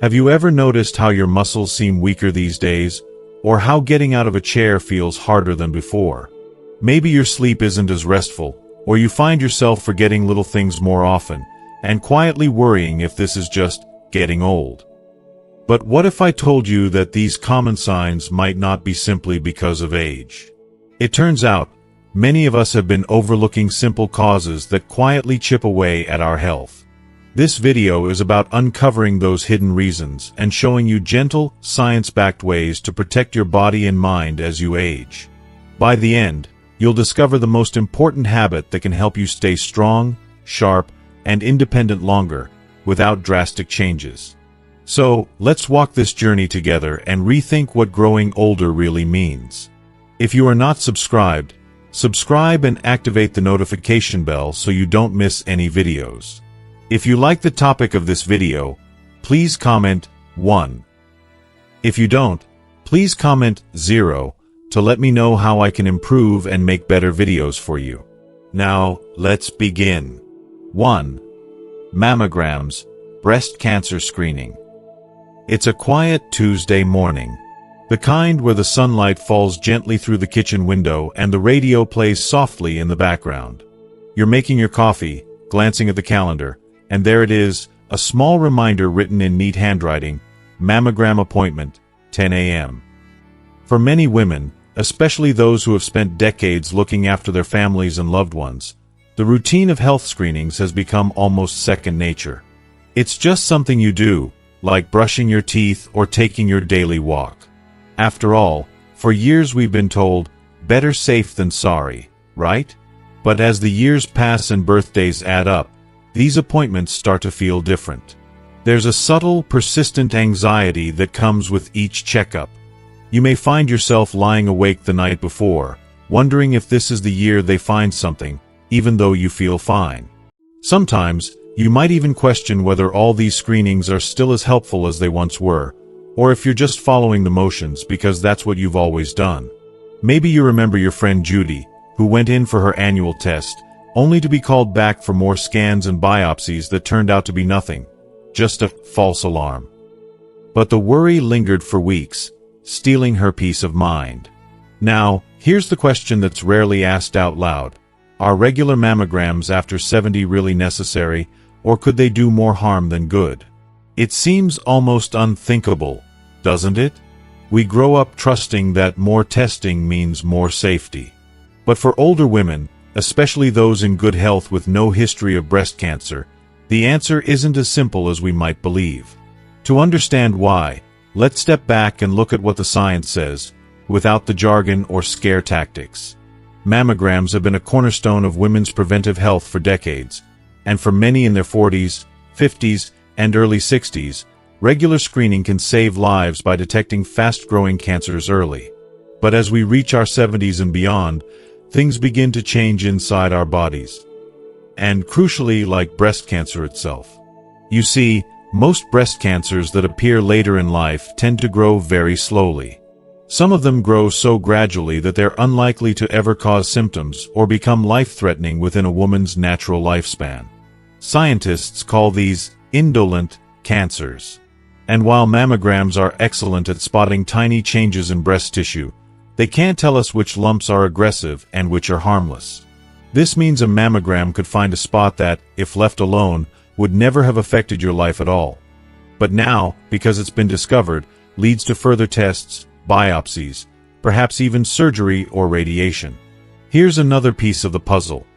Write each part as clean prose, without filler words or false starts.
Have you ever noticed how your muscles seem weaker these days, or how getting out of a chair feels harder than before? Maybe your sleep isn't as restful, or you find yourself forgetting little things more often, and quietly worrying if this is just getting old. But what if I told you that these common signs might not be simply because of age? It turns out, many of us have been overlooking simple causes that quietly chip away at our health. This video is about uncovering those hidden reasons and showing you gentle, science-backed ways to protect your body and mind as you age. By the end, you'll discover the most important habit that can help you stay strong, sharp, and independent longer, without drastic changes. So, let's walk this journey together and rethink what growing older really means. If you are not subscribed, subscribe and activate the notification bell so you don't miss any videos. If you like the topic of this video, please comment 1. If you don't, please comment 0 to let me know how I can improve and make better videos for you. Now, let's begin. 1. Mammograms, breast cancer screening. It's a quiet Tuesday morning. The kind where the sunlight falls gently through the kitchen window and the radio plays softly in the background. You're making your coffee, glancing at the calendar, and there it is, a small reminder written in neat handwriting, mammogram appointment, 10 a.m. For many women, especially those who have spent decades looking after their families and loved ones, the routine of health screenings has become almost second nature. It's just something you do, like brushing your teeth or taking your daily walk. After all, for years we've been told, better safe than sorry, right? But as the years pass and birthdays add up, these appointments start to feel different. There's a subtle, persistent anxiety that comes with each checkup. You may find yourself lying awake the night before, wondering if this is the year they find something, even though you feel fine. Sometimes, you might even question whether all these screenings are still as helpful as they once were, or if you're just following the motions because that's what you've always done. Maybe you remember your friend Judy, who went in for her annual test, only to be called back for more scans and biopsies that turned out to be nothing, just a false alarm. But the worry lingered for weeks, stealing her peace of mind. Now, here's the question that's rarely asked out loud. Are regular mammograms after 70 really necessary, or could they do more harm than good? It seems almost unthinkable, doesn't it? We grow up trusting that more testing means more safety. But for older women, especially those in good health with no history of breast cancer, the answer isn't as simple as we might believe. To understand why, let's step back and look at what the science says, without the jargon or scare tactics. Mammograms have been a cornerstone of women's preventive health for decades, and for many in their 40s, 50s, and early 60s, regular screening can save lives by detecting fast-growing cancers early. But as we reach our 70s and beyond, things begin to change inside our bodies. And crucially, like breast cancer itself. You see, most breast cancers that appear later in life tend to grow very slowly. Some of them grow so gradually that they're unlikely to ever cause symptoms or become life-threatening within a woman's natural lifespan. Scientists call these indolent cancers. And while mammograms are excellent at spotting tiny changes in breast tissue, they can't tell us which lumps are aggressive and which are harmless. This means a mammogram could find a spot that, if left alone, would never have affected your life at all. But now, because it's been discovered, leads to further tests, biopsies, perhaps even surgery or radiation. Here's another piece of the puzzle.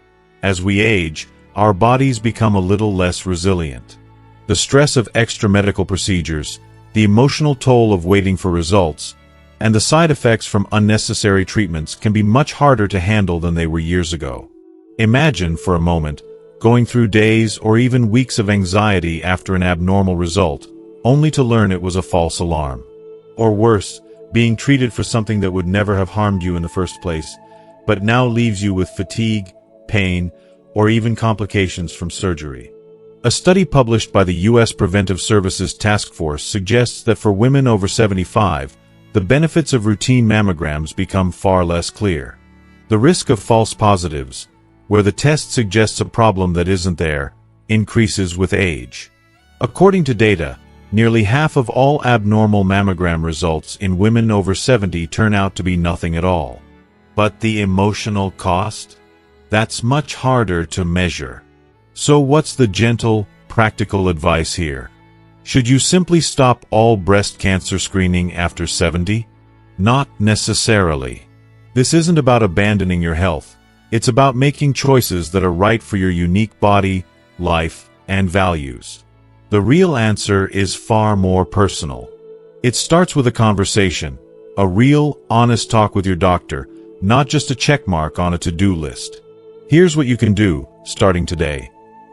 As we age, our bodies become a little less resilient. The stress of extra medical procedures, the emotional toll of waiting for results, and the side effects from unnecessary treatments can be much harder to handle than they were years ago. Imagine, for a moment, going through days or even weeks of anxiety after an abnormal result, only to learn it was a false alarm. Or worse, being treated for something that would never have harmed you in the first place, but now leaves you with fatigue, pain, or even complications from surgery. A study published by the U.S. Preventive Services Task Force suggests that for women over 75, the benefits of routine mammograms become far less clear. The risk of false positives, where the test suggests a problem that isn't there, increases with age. According to data, Nearly half of all abnormal mammogram results in women over 70 turn out to be nothing at all. But the emotional cost? That's much harder to measure. So what's the gentle, practical advice here? Should you simply stop all breast cancer screening after 70? Not necessarily. This isn't about abandoning your health. It's about making choices that are right for your unique body, life, and values. The real answer is far more personal. It starts with a conversation, a real, honest talk with your doctor, not just a check mark on a to-do list. Here's what you can do, starting today.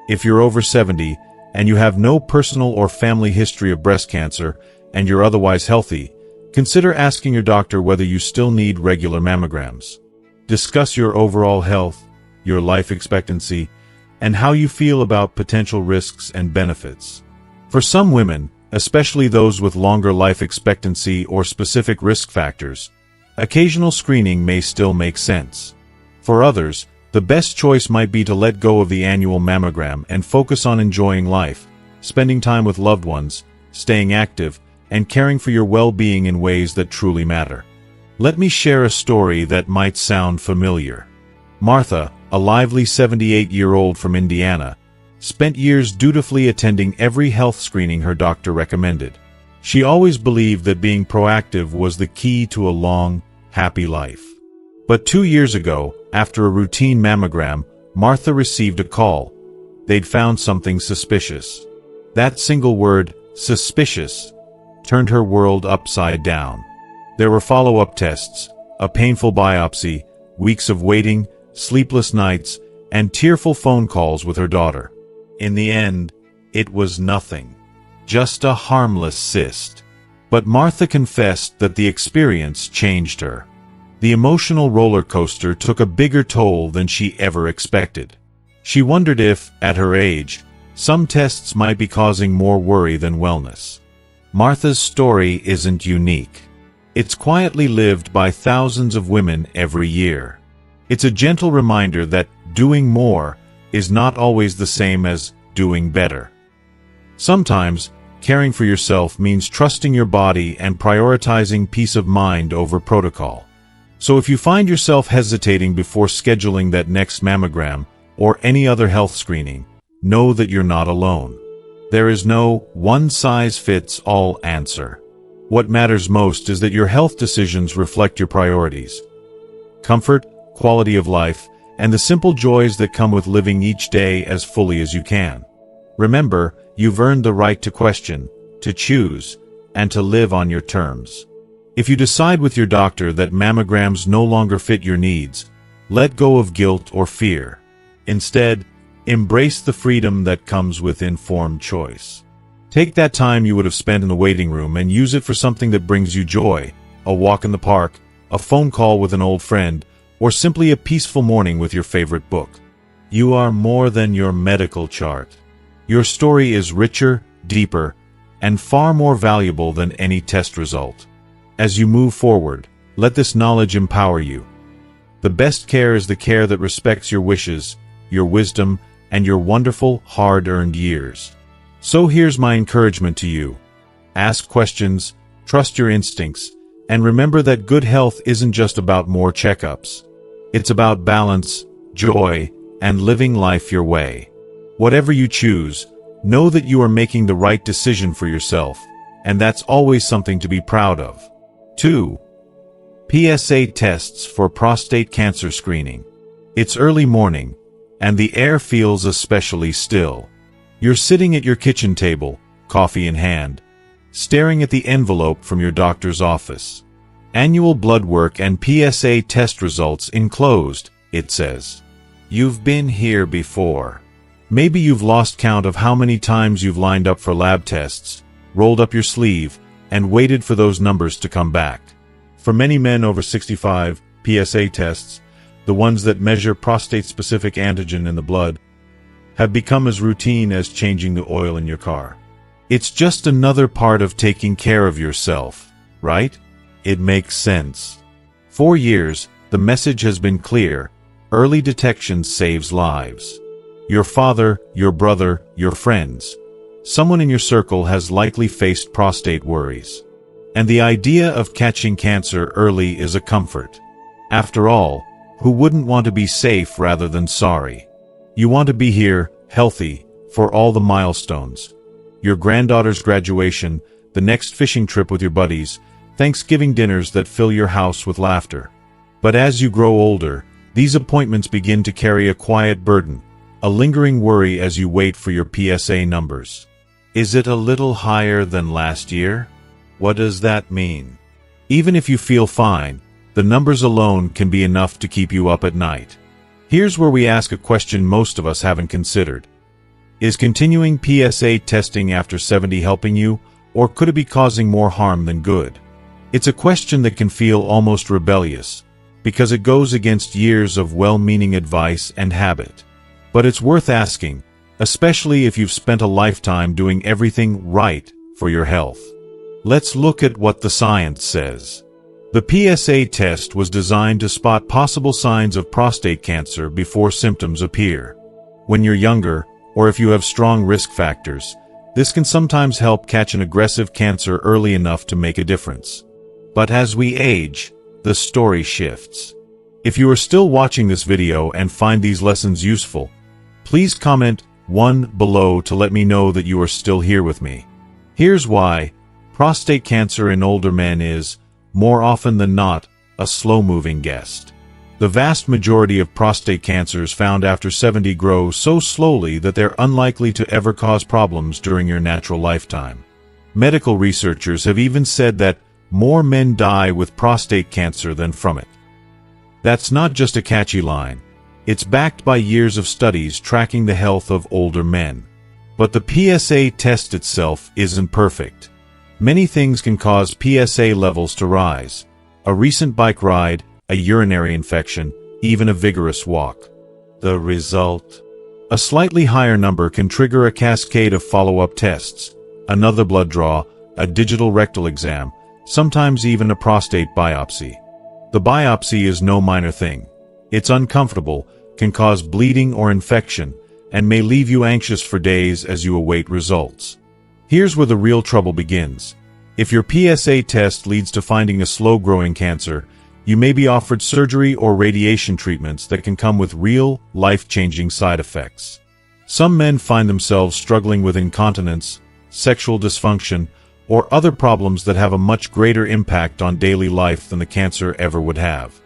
If you're over 70 and you have no personal or family history of breast cancer and you're otherwise healthy, consider asking your doctor whether you still need regular mammograms. Discuss your overall health, your life expectancy, and how you feel about potential risks and benefits. For some women, especially those with longer life expectancy or specific risk factors, occasional screening may still make sense. For others, the best choice might be to let go of the annual mammogram and focus on enjoying life, spending time with loved ones, staying active, and caring for your well-being in ways that truly matter. Let me share a story that might sound familiar. Martha, a lively 78-year-old from Indiana, spent years dutifully attending every health screening her doctor recommended. She always believed that being proactive was the key to a long, happy life. But 2 years ago, after a routine mammogram, Martha received a call. They'd found something suspicious. That single word, suspicious, turned her world upside down. There were follow-up tests, a painful biopsy, weeks of waiting, sleepless nights, and tearful phone calls with her daughter. In the end, it was nothing. Just a harmless cyst. But Martha confessed that the experience changed her. The emotional roller coaster took a bigger toll than she ever expected. She wondered if, at her age, some tests might be causing more worry than wellness. Martha's story isn't unique. It's quietly lived by thousands of women every year. It's a gentle reminder that doing more is not always the same as doing better. Sometimes, caring for yourself means trusting your body and prioritizing peace of mind over protocol. So if you find yourself hesitating before scheduling that next mammogram or any other health screening, know that you're not alone. There is no one-size-fits-all answer. What matters most is that your health decisions reflect your priorities. Comfort, quality of life, and the simple joys that come with living each day as fully as you can. Remember, you've earned the right to question, to choose, and to live on your terms. If you decide with your doctor that mammograms no longer fit your needs, let go of guilt or fear. Instead, embrace the freedom that comes with informed choice. Take that time you would have spent in the waiting room and use it for something that brings you joy, a walk in the park, a phone call with an old friend, or simply a peaceful morning with your favorite book. You are more than your medical chart. Your story is richer, deeper, and far more valuable than any test result. As you move forward, let this knowledge empower you. The best care is the care that respects your wishes, your wisdom, and your wonderful, hard-earned years. So here's my encouragement to you. Ask questions, trust your instincts, and remember that good health isn't just about more checkups. It's about balance, joy, and living life your way. Whatever you choose, know that you are making the right decision for yourself, and that's always something to be proud of. 2. PSA tests for prostate cancer screening. It's early morning, and the air feels especially still. You're sitting at your kitchen table, coffee in hand, staring at the envelope from your doctor's office. Annual blood work and PSA test results enclosed, it says. You've been here before. Maybe you've lost count of how many times you've lined up for lab tests, rolled up your sleeve, and waited for those numbers to come back. For many men over 65, PSA tests, the ones that measure prostate-specific antigen in the blood, have become as routine as changing the oil in your car. It's just another part of taking care of yourself, right? It makes sense. For years, the message has been clear: early detection saves lives. Your father, your brother, your friends. someone in your circle has likely faced prostate worries. And the idea of catching cancer early is a comfort. After all, who wouldn't want to be safe rather than sorry? You want to be here, healthy, for all the milestones. Your granddaughter's graduation, the next fishing trip with your buddies, Thanksgiving dinners that fill your house with laughter. But as you grow older, these appointments begin to carry a quiet burden, a lingering worry as you wait for your PSA numbers. Is it a little higher than last year? What does that mean? Even if you feel fine, the numbers alone can be enough to keep you up at night. Here's where we ask a question most of us haven't considered. Is continuing PSA testing after 70 helping you, or could it be causing more harm than good? It's a question that can feel almost rebellious, because it goes against years of well-meaning advice and habit. But it's worth asking, especially if you've spent a lifetime doing everything right for your health. Let's look at what the science says. The PSA test was designed to spot possible signs of prostate cancer before symptoms appear. When you're younger, or if you have strong risk factors, this can sometimes help catch an aggressive cancer early enough to make a difference. But as we age, the story shifts. If you are still watching this video and find these lessons useful, please comment 1 below to let me know that you are still here with me. Here's why. Prostate cancer in older men is, more often than not, a slow-moving guest. The vast majority of prostate cancers found after 70 grow so slowly that they're unlikely to ever cause problems during your natural lifetime. Medical researchers have even said that more men die with prostate cancer than from it. That's not just a catchy line. It's backed by years of studies tracking the health of older men. But the PSA test itself isn't perfect. Many things can cause PSA levels to rise. A recent bike ride, a urinary infection, even a vigorous walk. The result? A slightly higher number can trigger a cascade of follow-up tests, another blood draw, a digital rectal exam, sometimes even a prostate biopsy. The biopsy is no minor thing. It's uncomfortable, can cause bleeding or infection, and may leave you anxious for days as you await results. Here's where the real trouble begins. If your PSA test leads to finding a slow-growing cancer, you may be offered surgery or radiation treatments that can come with real, life-changing side effects. Some men find themselves struggling with incontinence, sexual dysfunction, or other problems that have a much greater impact on daily life than the cancer ever would have.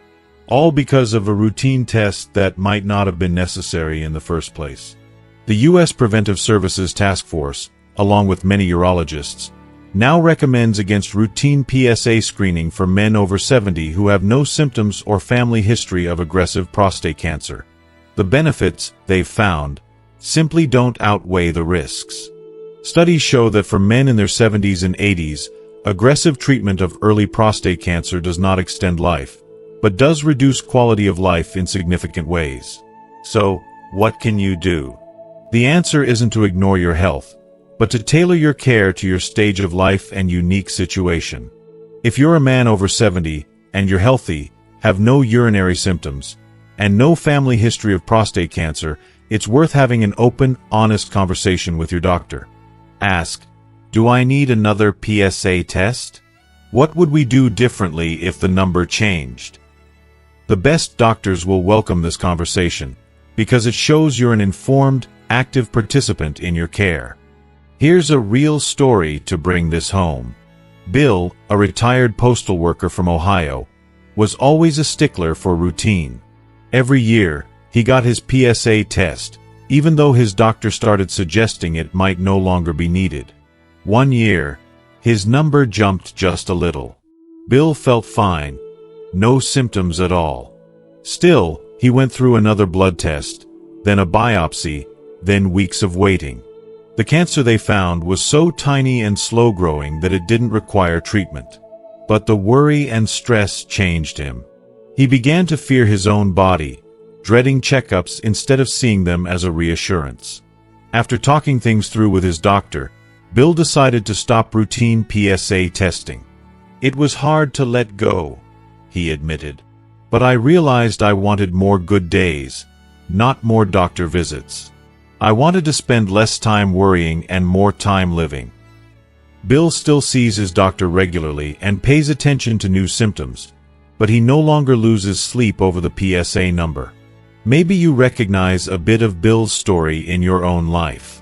All because of a routine test that might not have been necessary in the first place. The U.S. Preventive Services Task Force, along with many urologists, now recommends against routine PSA screening for men over 70 who have no symptoms or family history of aggressive prostate cancer. The benefits, they've found, simply don't outweigh the risks. Studies show that for men in their 70s and 80s, aggressive treatment of early prostate cancer does not extend life, but does reduce quality of life in significant ways. So, what can you do? The answer isn't to ignore your health, but to tailor your care to your stage of life and unique situation. If you're a man over 70, and you're healthy, have no urinary symptoms, and no family history of prostate cancer, it's worth having an open, honest conversation with your doctor. Ask, do I need another PSA test? What would we do differently if the number changed? The best doctors will welcome this conversation, because it shows you're an informed, active participant in your care. Here's a real story to bring this home. Bill, a retired postal worker from Ohio, was always a stickler for routine. Every year, he got his PSA test, even though his doctor started suggesting it might no longer be needed. One year, his number jumped just a little. Bill felt fine, no symptoms at all. Still, he went through another blood test, then a biopsy, then weeks of waiting. The cancer they found was so tiny and slow-growing that it didn't require treatment. But the worry and stress changed him. He began to fear his own body, dreading checkups instead of seeing them as a reassurance. After talking things through with his doctor, Bill decided to stop routine PSA testing. It was hard to let go, he admitted. But I realized I wanted more good days, not more doctor visits. I wanted to spend less time worrying and more time living. Bill still sees his doctor regularly and pays attention to new symptoms, but he no longer loses sleep over the PSA number. Maybe you recognize a bit of Bill's story in your own life.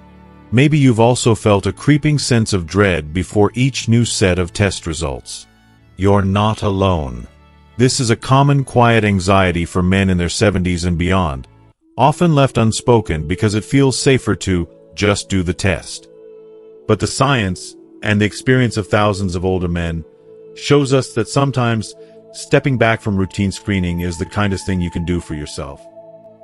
Maybe you've also felt a creeping sense of dread before each new set of test results. You're not alone. This is a common quiet anxiety for men in their 70s and beyond, often left unspoken because it feels safer to just do the test. But the science and the experience of thousands of older men shows us that sometimes stepping back from routine screening is the kindest thing you can do for yourself.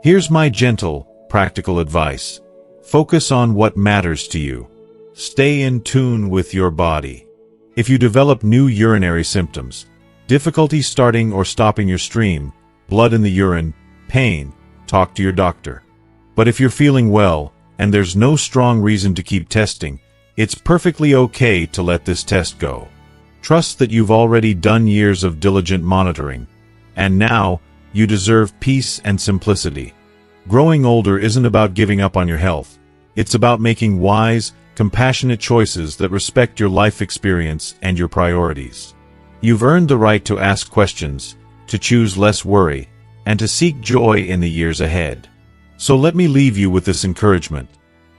Here's my gentle, practical advice. Focus on what matters to you. Stay in tune with your body. If you develop new urinary symptoms, difficulty starting or stopping your stream, blood in the urine, pain, talk to your doctor. But if you're feeling well, and there's no strong reason to keep testing, it's perfectly okay to let this test go. Trust that you've already done years of diligent monitoring, and now you deserve peace and simplicity. Growing older isn't about giving up on your health. It's about making wise, compassionate choices that respect your life experience and your priorities. You've earned the right to ask questions, to choose less worry, and to seek joy in the years ahead. So let me leave you with this encouragement.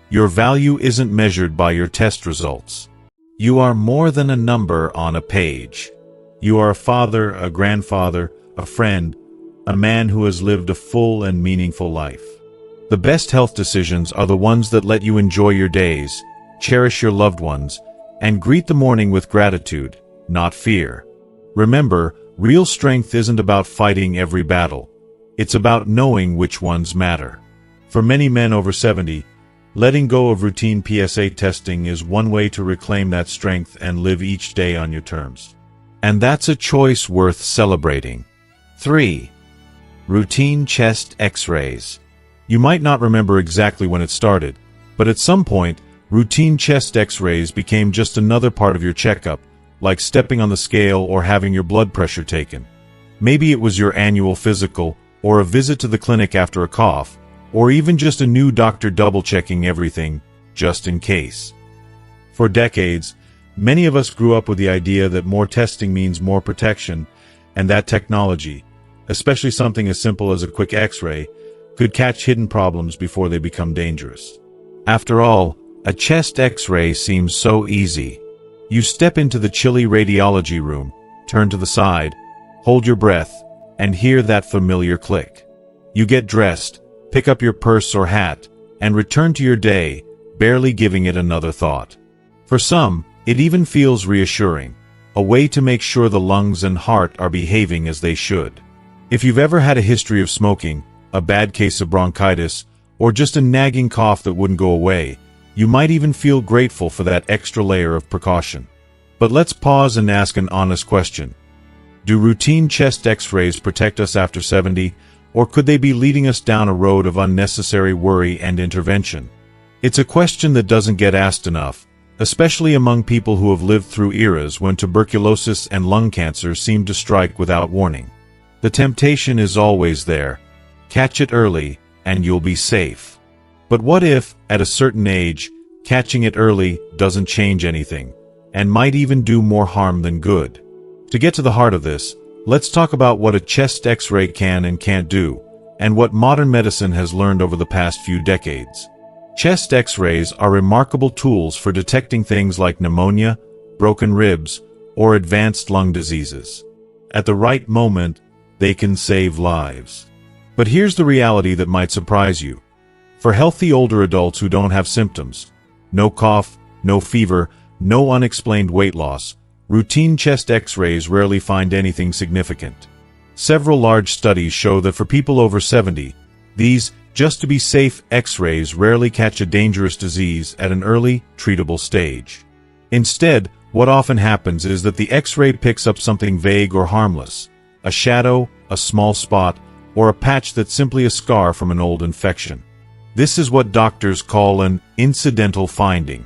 Your value isn't measured by your test results. You are more than a number on a page. You are a father, a grandfather, a friend, a man who has lived a full and meaningful life. The best health decisions are the ones that let you enjoy your days, cherish your loved ones, and greet the morning with gratitude, not fear. Remember, real strength isn't about fighting every battle. It's about knowing which ones matter. For many men over 70, letting go of routine PSA testing is one way to reclaim that strength and live each day on your terms. And that's a choice worth celebrating. 3. Routine chest X-rays. You might not remember exactly when it started, but at some point, routine chest X-rays became just another part of your checkup, like stepping on the scale or having your blood pressure taken. Maybe it was your annual physical, or a visit to the clinic after a cough, or even just a new doctor double-checking everything, just in case. For decades, many of us grew up with the idea that more testing means more protection, and that technology, especially something as simple as a quick X-ray, could catch hidden problems before they become dangerous. After all, a chest X-ray seems so easy. You step into the chilly radiology room, turn to the side, hold your breath, and hear that familiar click. You get dressed, pick up your purse or hat, and return to your day, barely giving it another thought. For some, it even feels reassuring, a way to make sure the lungs and heart are behaving as they should. If you've ever had a history of smoking, a bad case of bronchitis, or just a nagging cough that wouldn't go away, you might even feel grateful for that extra layer of precaution. But let's pause and ask an honest question. Do routine chest X-rays protect us after 70, or could they be leading us down a road of unnecessary worry and intervention? It's a question that doesn't get asked enough, especially among people who have lived through eras when tuberculosis and lung cancer seemed to strike without warning. The temptation is always there. Catch it early, and you'll be safe. But what if, at a certain age, catching it early doesn't change anything, and might even do more harm than good? To get to the heart of this, let's talk about what a chest X-ray can and can't do, and what modern medicine has learned over the past few decades. Chest X-rays are remarkable tools for detecting things like pneumonia, broken ribs, or advanced lung diseases. At the right moment, they can save lives. But here's the reality that might surprise you. For healthy older adults who don't have symptoms, no cough, no fever, no unexplained weight loss, routine chest X-rays rarely find anything significant. Several large studies show that for people over 70, these just-to-be-safe X-rays rarely catch a dangerous disease at an early, treatable stage. Instead, what often happens is that the X-ray picks up something vague or harmless, a shadow, a small spot, or a patch that's simply a scar from an old infection. This is what doctors call an incidental finding.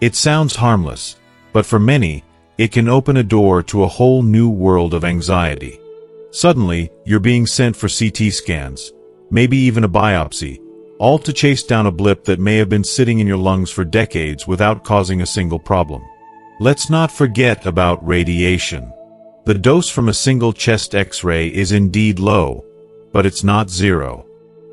It sounds harmless, but for many, it can open a door to a whole new world of anxiety. Suddenly, you're being sent for CT scans, maybe even a biopsy, all to chase down a blip that may have been sitting in your lungs for decades without causing a single problem. Let's not forget about radiation. The dose from a single chest X-ray is indeed low, but it's not zero.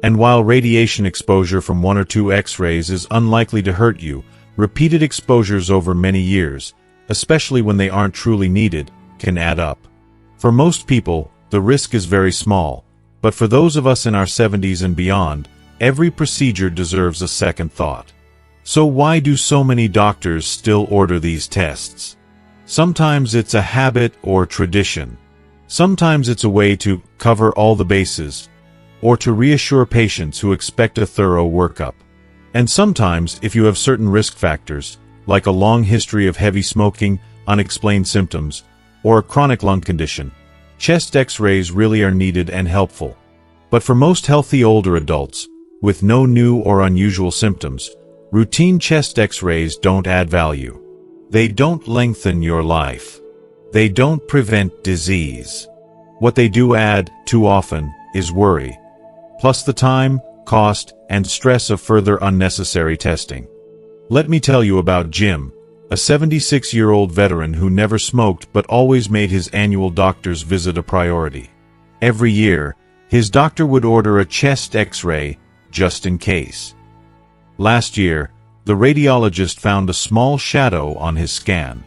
And while radiation exposure from 1 or 2 X-rays is unlikely to hurt you, repeated exposures over many years, especially when they aren't truly needed, can add up. For most people, the risk is very small, but for those of us in our 70s and beyond, every procedure deserves a second thought. So why do so many doctors still order these tests? Sometimes it's a habit or tradition. Sometimes it's a way to cover all the bases, or to reassure patients who expect a thorough workup. And sometimes, if you have certain risk factors, like a long history of heavy smoking, unexplained symptoms, or a chronic lung condition, chest X-rays really are needed and helpful. But for most healthy older adults, with no new or unusual symptoms, routine chest X-rays don't add value. They don't lengthen your life. They don't prevent disease. What they do add, too often, is worry, plus the time, cost, and stress of further unnecessary testing. Let me tell you about Jim, a 76-year-old veteran who never smoked but always made his annual doctor's visit a priority. Every year, his doctor would order a chest X-ray, just in case. Last year, the radiologist found a small shadow on his scan.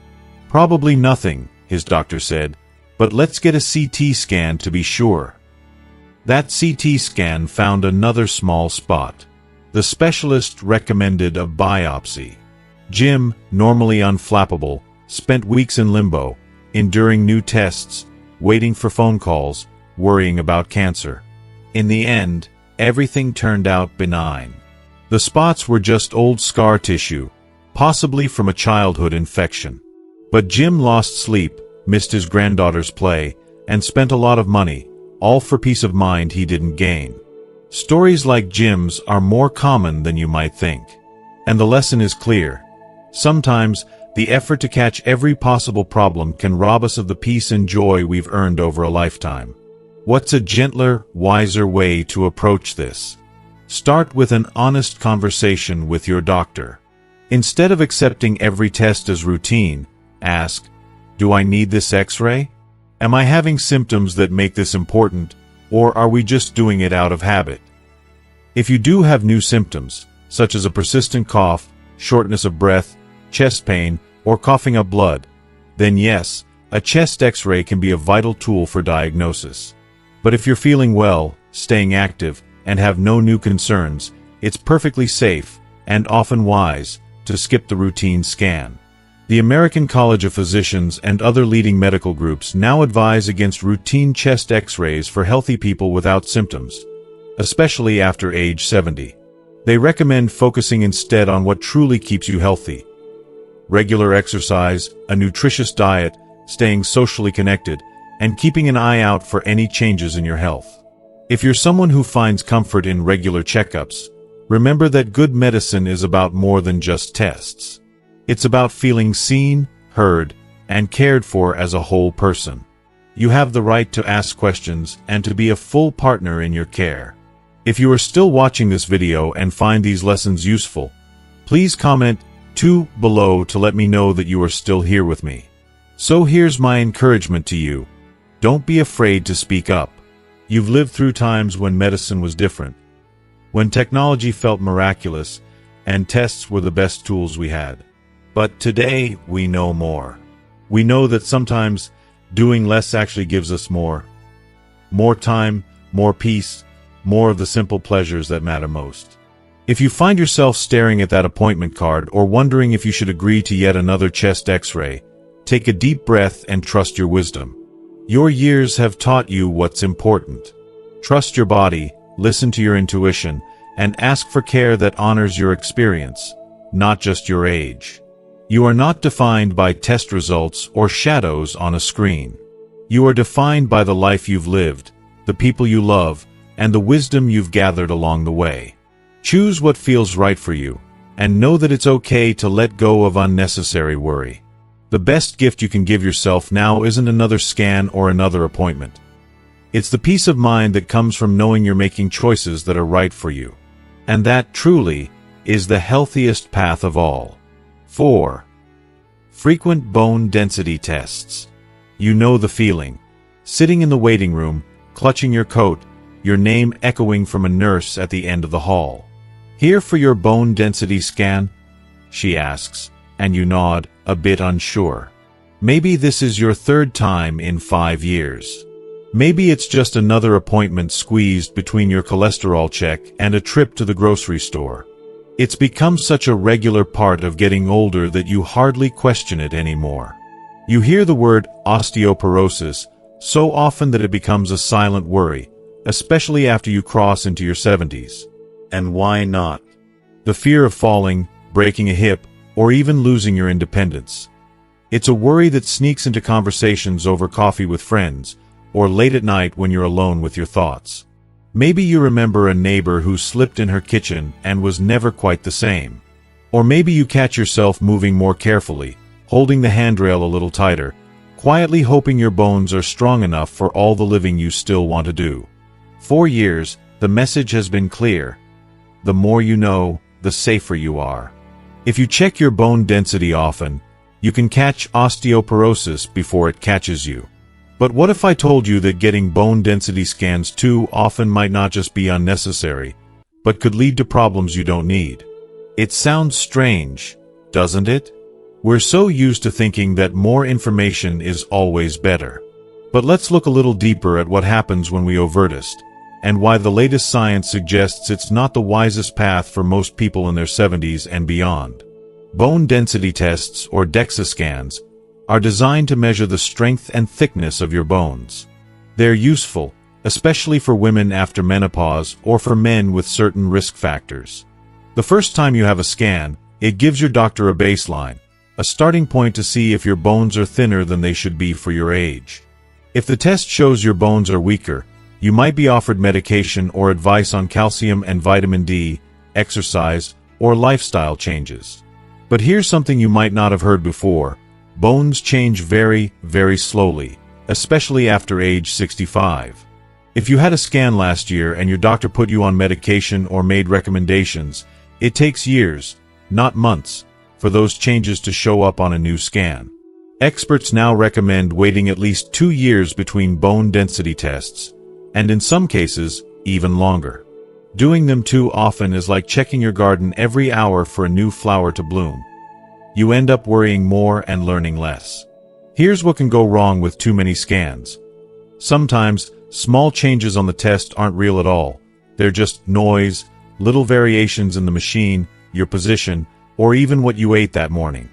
Probably nothing, his doctor said, but let's get a CT scan to be sure. That CT scan found another small spot. The specialist recommended a biopsy. Jim, normally unflappable, spent weeks in limbo, enduring new tests, waiting for phone calls, worrying about cancer. In the end, everything turned out benign. The spots were just old scar tissue, possibly from a childhood infection. But Jim lost sleep, missed his granddaughter's play, and spent a lot of money, all for peace of mind he didn't gain. Stories like Jim's are more common than you might think. And the lesson is clear. Sometimes, the effort to catch every possible problem can rob us of the peace and joy we've earned over a lifetime. What's a gentler, wiser way to approach this? Start with an honest conversation with your doctor. Instead of accepting every test as routine, ask, "Do I need this X-ray? Am I having symptoms that make this important, or are we just doing it out of habit?" If you do have new symptoms, such as a persistent cough, shortness of breath, chest pain, or coughing up blood, then yes, a chest X-ray can be a vital tool for diagnosis. But if you're feeling well, staying active, and have no new concerns, it's perfectly safe, and often wise, to skip the routine scan. The American College of Physicians and other leading medical groups now advise against routine chest X-rays for healthy people without symptoms, especially after age 70. They recommend focusing instead on what truly keeps you healthy. Regular exercise, a nutritious diet, staying socially connected, and keeping an eye out for any changes in your health. If you're someone who finds comfort in regular checkups, remember that good medicine is about more than just tests. It's about feeling seen, heard, and cared for as a whole person. You have the right to ask questions and to be a full partner in your care. If you are still watching this video and find these lessons useful, please comment below to let me know that you are still here with me. So here's my encouragement to you. Don't be afraid to speak up. You've lived through times when medicine was different, when technology felt miraculous, and tests were the best tools we had. But today, we know more. We know that sometimes doing less actually gives us more. More time, more peace, more of the simple pleasures that matter most. If you find yourself staring at that appointment card or wondering if you should agree to yet another chest X-ray, take a deep breath and trust your wisdom. Your years have taught you what's important. Trust your body, listen to your intuition, and ask for care that honors your experience, not just your age. You are not defined by test results or shadows on a screen. You are defined by the life you've lived, the people you love, and the wisdom you've gathered along the way. Choose what feels right for you, and know that it's okay to let go of unnecessary worry. The best gift you can give yourself now isn't another scan or another appointment. It's the peace of mind that comes from knowing you're making choices that are right for you. And that, truly, is the healthiest path of all. 4. Frequent bone density tests. You know the feeling. Sitting in the waiting room, clutching your coat, your name echoing from a nurse at the end of the hall. "Here for your bone density scan?" she asks, and you nod, a bit unsure. Maybe this is your third time in 5 years. Maybe it's just another appointment squeezed between your cholesterol check and a trip to the grocery store. It's become such a regular part of getting older that you hardly question it anymore. You hear the word osteoporosis so often that it becomes a silent worry, especially after you cross into your 70s. And why not? The fear of falling, breaking a hip, or even losing your independence. It's a worry that sneaks into conversations over coffee with friends, or late at night when you're alone with your thoughts. Maybe you remember a neighbor who slipped in her kitchen and was never quite the same. Or maybe you catch yourself moving more carefully, holding the handrail a little tighter, quietly hoping your bones are strong enough for all the living you still want to do. 4 years, the message has been clear. The more you know, the safer you are. If you check your bone density often, you can catch osteoporosis before it catches you. But what if I told you that getting bone density scans too often might not just be unnecessary, but could lead to problems you don't need? It sounds strange, doesn't it? We're so used to thinking that more information is always better. But let's look a little deeper at what happens when we overtest, and why the latest science suggests it's not the wisest path for most people in their 70s and beyond. Bone density tests, or DEXA scans, are designed to measure the strength and thickness of your bones. They're useful, especially for women after menopause or for men with certain risk factors. The first time you have a scan, it gives your doctor a baseline, a starting point to see if your bones are thinner than they should be for your age. If the test shows your bones are weaker, you might be offered medication or advice on calcium and vitamin D, exercise, or lifestyle changes. But here's something you might not have heard before. Bones change very, very slowly, especially after age 65. If you had a scan last year and your doctor put you on medication or made recommendations, it takes years, not months, for those changes to show up on a new scan. Experts now recommend waiting at least 2 years between bone density tests, and in some cases, even longer. Doing them too often is like checking your garden every hour for a new flower to bloom. You end up worrying more and learning less. Here's what can go wrong with too many scans. Sometimes, small changes on the test aren't real at all. They're just noise, little variations in the machine, your position, or even what you ate that morning.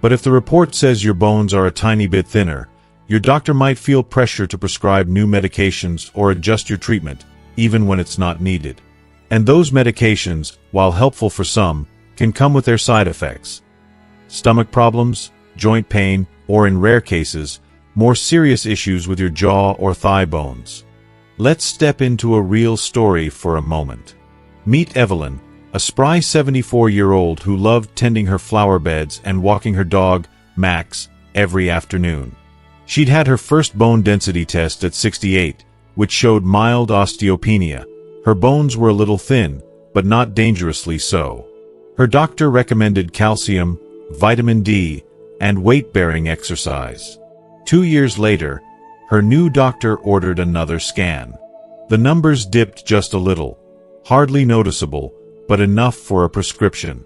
But if the report says your bones are a tiny bit thinner, your doctor might feel pressure to prescribe new medications or adjust your treatment, even when it's not needed. And those medications, while helpful for some, can come with their side effects. Stomach problems, joint pain, or in rare cases, more serious issues with your jaw or thigh bones. Let's step into a real story for a moment. Meet Evelyn, a spry 74-year-old who loved tending her flower beds and walking her dog, Max, every afternoon. She'd had her first bone density test at 68, which showed mild osteopenia. Her bones were a little thin, but not dangerously so. Her doctor recommended calcium, vitamin D, and weight-bearing exercise. 2 years later, her new doctor ordered another scan. The numbers dipped just a little, hardly noticeable, but enough for a prescription.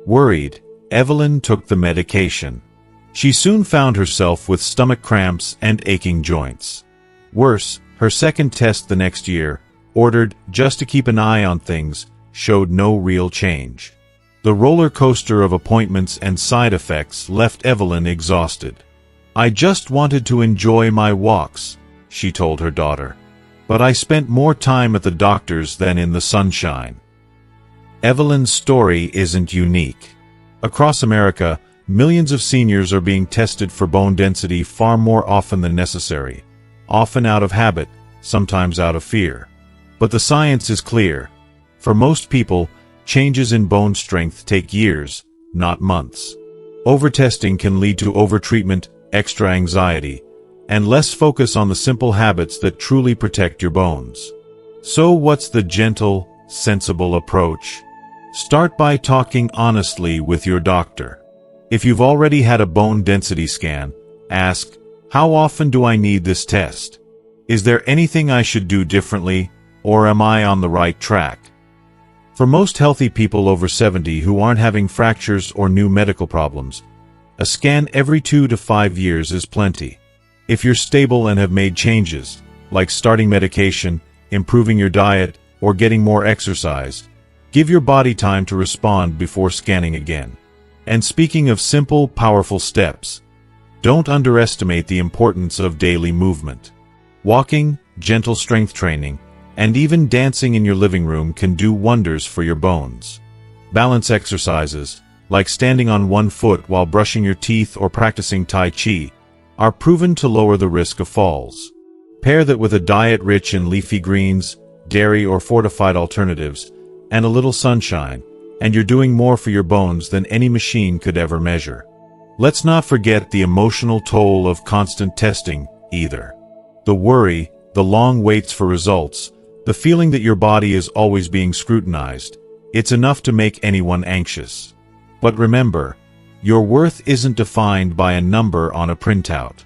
Worried, Evelyn took the medication. She soon found herself with stomach cramps and aching joints. Worse, her second test the next year, ordered just to keep an eye on things, showed no real change. The roller coaster of appointments and side effects left Evelyn exhausted. "I just wanted to enjoy my walks," she told her daughter. "But I spent more time at the doctor's than in the sunshine." Evelyn's story isn't unique. Across America, millions of seniors are being tested for bone density far more often than necessary, often out of habit, sometimes out of fear. But the science is clear. For most people, changes in bone strength take years, not months. Overtesting can lead to overtreatment, extra anxiety, and less focus on the simple habits that truly protect your bones. So what's the gentle, sensible approach? Start by talking honestly with your doctor. If you've already had a bone density scan, ask, how often do I need this test? Is there anything I should do differently, or am I on the right track? For most healthy people over 70 who aren't having fractures or new medical problems, a scan every 2 to 5 years is plenty. If you're stable and have made changes, like starting medication, improving your diet, or getting more exercise, give your body time to respond before scanning again. And speaking of simple, powerful steps, don't underestimate the importance of daily movement. Walking, gentle strength training, and even dancing in your living room can do wonders for your bones. Balance exercises, like standing on one foot while brushing your teeth or practicing Tai Chi, are proven to lower the risk of falls. Pair that with a diet rich in leafy greens, dairy or fortified alternatives, and a little sunshine, and you're doing more for your bones than any machine could ever measure. Let's not forget the emotional toll of constant testing, either. The worry, the long waits for results, the feeling that your body is always being scrutinized, it's enough to make anyone anxious. But remember, your worth isn't defined by a number on a printout.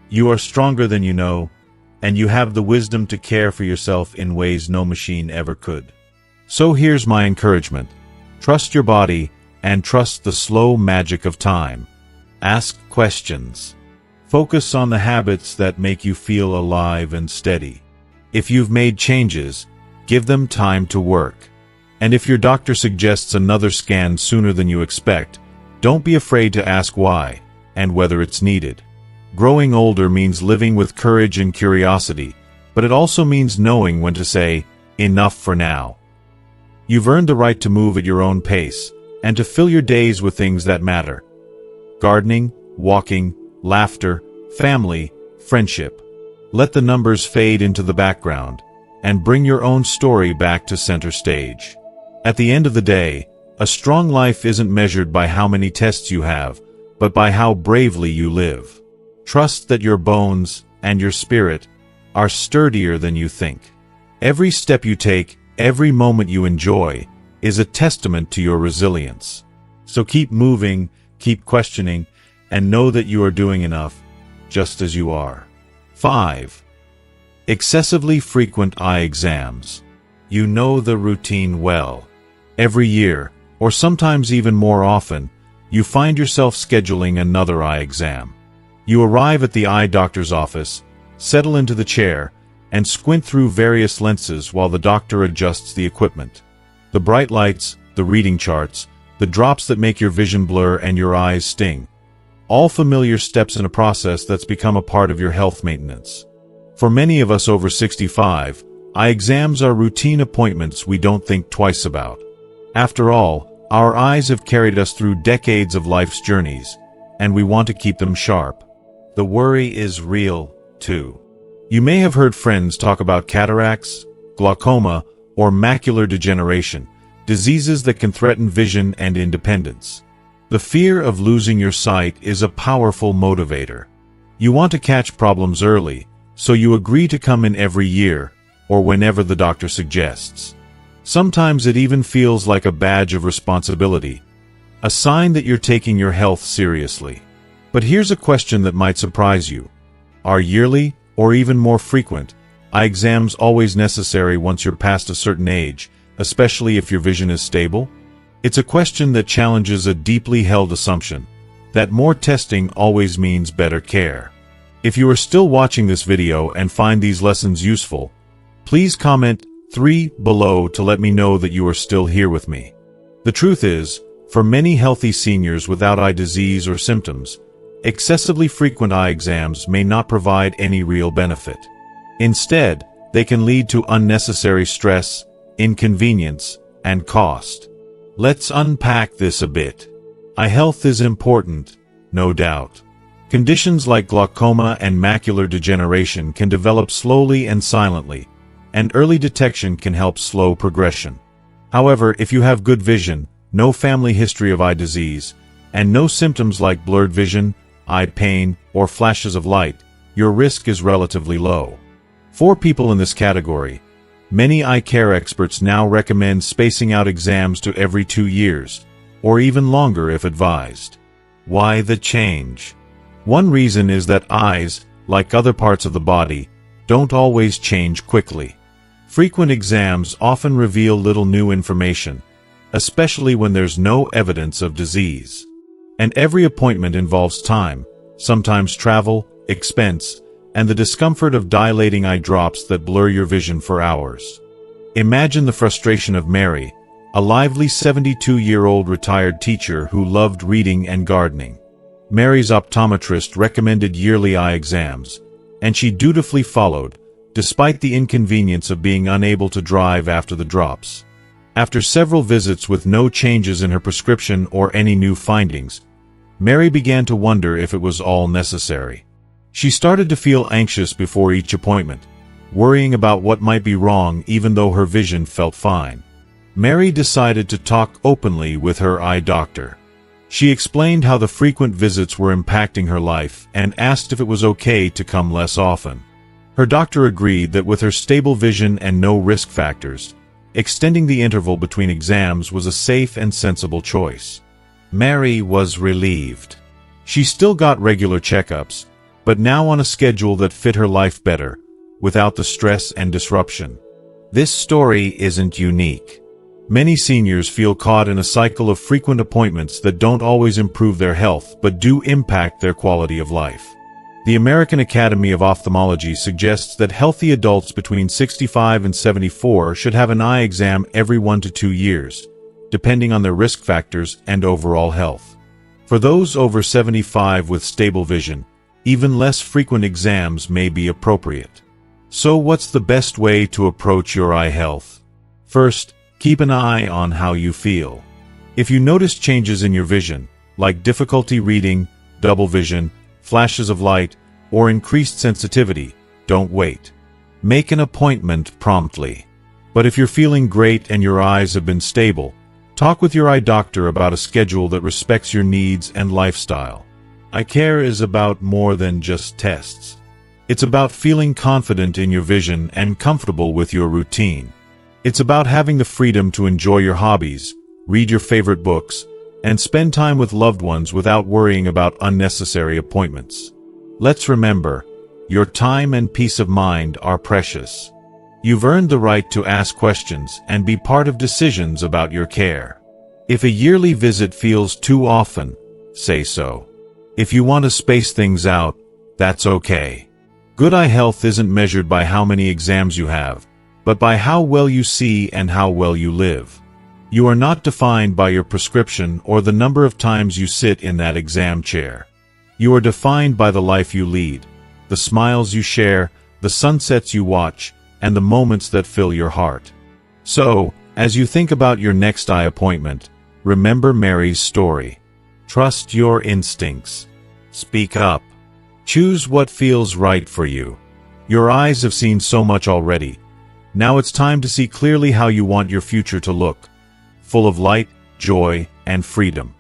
You are stronger than you know, and you have the wisdom to care for yourself in ways no machine ever could. So here's my encouragement. Trust your body, and trust the slow magic of time. Ask questions. Focus on the habits that make you feel alive and steady. If you've made changes, give them time to work. And if your doctor suggests another scan sooner than you expect, don't be afraid to ask why, and whether it's needed. Growing older means living with courage and curiosity, but it also means knowing when to say, enough for now. You've earned the right to move at your own pace, and to fill your days with things that matter. Gardening, walking, laughter, family, friendship. Let the numbers fade into the background, and bring your own story back to center stage. At the end of the day, a strong life isn't measured by how many tests you have, but by how bravely you live. Trust that your bones and your spirit are sturdier than you think. Every step you take, every moment you enjoy, is a testament to your resilience. So keep moving, keep questioning, and know that you are doing enough, just as you are. 5. Excessively frequent eye exams. You know the routine well. Every year, or sometimes even more often, you find yourself scheduling another eye exam. You arrive at the eye doctor's office, settle into the chair, and squint through various lenses while the doctor adjusts the equipment. The bright lights, the reading charts, the drops that make your vision blur and your eyes sting. All familiar steps in a process that's become a part of your health maintenance. For many of us over 65, eye exams are routine appointments we don't think twice about. After all, our eyes have carried us through decades of life's journeys, and we want to keep them sharp. The worry is real, too. You may have heard friends talk about cataracts, glaucoma, or macular degeneration, diseases that can threaten vision and independence. The fear of losing your sight is a powerful motivator. You want to catch problems early, so you agree to come in every year, or whenever the doctor suggests. Sometimes it even feels like a badge of responsibility, a sign that you're taking your health seriously. But here's a question that might surprise you. Are yearly, or even more frequent, eye exams always necessary once you're past a certain age, especially if your vision is stable? It's a question that challenges a deeply held assumption, that more testing always means better care. If you are still watching this video and find these lessons useful, please comment 3 below to let me know that you are still here with me. The truth is, for many healthy seniors without eye disease or symptoms, excessively frequent eye exams may not provide any real benefit. Instead, they can lead to unnecessary stress, inconvenience, and cost. Let's unpack this a bit. Eye health is important, no doubt. Conditions like glaucoma and macular degeneration can develop slowly and silently, and early detection can help slow progression. However, if you have good vision, no family history of eye disease, and no symptoms like blurred vision, eye pain, or flashes of light, your risk is relatively low. For people in this category, Many eye care experts now recommend spacing out exams to every 2 years, or even longer if advised. Why the change? One reason is that eyes, like other parts of the body, don't always change quickly. Frequent exams often reveal little new information, especially when there's no evidence of disease. And every appointment involves time, sometimes travel, expense, and the discomfort of dilating eye drops that blur your vision for hours. Imagine the frustration of Mary, a lively 72-year-old retired teacher who loved reading and gardening. Mary's optometrist recommended yearly eye exams, and she dutifully followed, despite the inconvenience of being unable to drive after the drops. After several visits with no changes in her prescription or any new findings, Mary began to wonder if it was all necessary. She started to feel anxious before each appointment, worrying about what might be wrong even though her vision felt fine. Mary decided to talk openly with her eye doctor. She explained how the frequent visits were impacting her life and asked if it was okay to come less often. Her doctor agreed that with her stable vision and no risk factors, extending the interval between exams was a safe and sensible choice. Mary was relieved. She still got regular checkups, but now on a schedule that fit her life better, without the stress and disruption. This story isn't unique. Many seniors feel caught in a cycle of frequent appointments that don't always improve their health but do impact their quality of life. The American Academy of Ophthalmology suggests that healthy adults between 65 and 74 should have an eye exam every 1 to 2 years, depending on their risk factors and overall health. For those over 75 with stable vision, even less frequent exams may be appropriate. So what's the best way to approach your eye health? First, keep an eye on how you feel. If you notice changes in your vision, like difficulty reading, double vision, flashes of light, or increased sensitivity, don't wait. Make an appointment promptly. But if you're feeling great and your eyes have been stable, talk with your eye doctor about a schedule that respects your needs and lifestyle. Eye care is about more than just tests. It's about feeling confident in your vision and comfortable with your routine. It's about having the freedom to enjoy your hobbies, read your favorite books, and spend time with loved ones without worrying about unnecessary appointments. Let's remember, your time and peace of mind are precious. You've earned the right to ask questions and be part of decisions about your care. If a yearly visit feels too often, say so. If you want to space things out, that's okay. Good eye health isn't measured by how many exams you have, but by how well you see and how well you live. You are not defined by your prescription or the number of times you sit in that exam chair. You are defined by the life you lead, the smiles you share, the sunsets you watch, and the moments that fill your heart. So, as you think about your next eye appointment, remember Mary's story. Trust your instincts. Speak up. Choose what feels right for you. Your eyes have seen so much already. Now it's time to see clearly how you want your future to look. Full of light, joy, and freedom.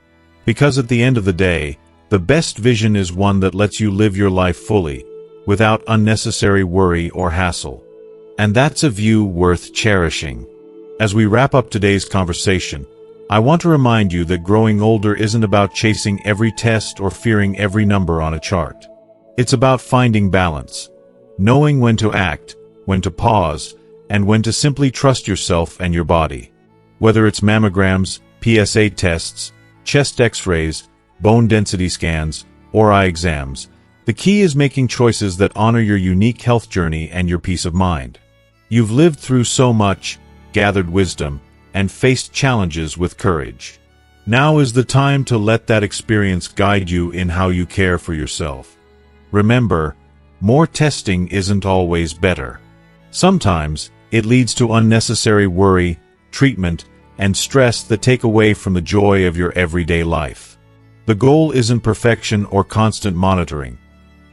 Because at the end of the day, the best vision is one that lets you live your life fully, without unnecessary worry or hassle. And that's a view worth cherishing. As we wrap up today's conversation, I want to remind you that growing older isn't about chasing every test or fearing every number on a chart. It's about finding balance, knowing when to act, when to pause, and when to simply trust yourself and your body. Whether it's mammograms, PSA tests, chest x-rays, bone density scans, or eye exams, the key is making choices that honor your unique health journey and your peace of mind. You've lived through so much, gathered wisdom, and faced challenges with courage. Now is the time to let that experience guide you in how you care for yourself. Remember, more testing isn't always better. Sometimes, it leads to unnecessary worry, treatment, and stress that take away from the joy of your everyday life. The goal isn't perfection or constant monitoring.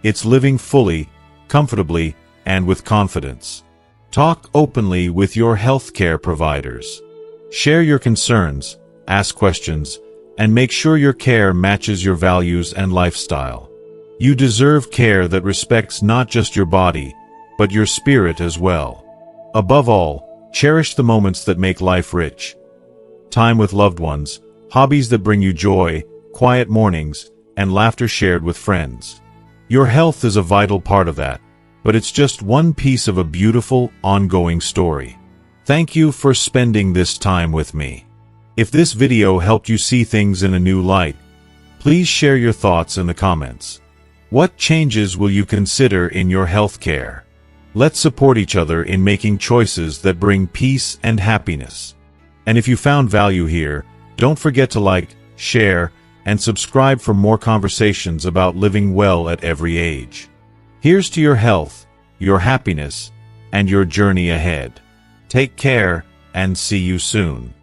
It's living fully, comfortably, and with confidence. Talk openly with your healthcare providers. Share your concerns, ask questions, and make sure your care matches your values and lifestyle. You deserve care that respects not just your body, but your spirit as well. Above all, cherish the moments that make life rich. Time with loved ones, hobbies that bring you joy, quiet mornings, and laughter shared with friends. Your health is a vital part of that, but it's just one piece of a beautiful, ongoing story. Thank you for spending this time with me. If this video helped you see things in a new light, please share your thoughts in the comments. What changes will you consider in your health care? Let's support each other in making choices that bring peace and happiness. And if you found value here, don't forget to like, share, and subscribe for more conversations about living well at every age. Here's to your health, your happiness, and your journey ahead. Take care, and see you soon.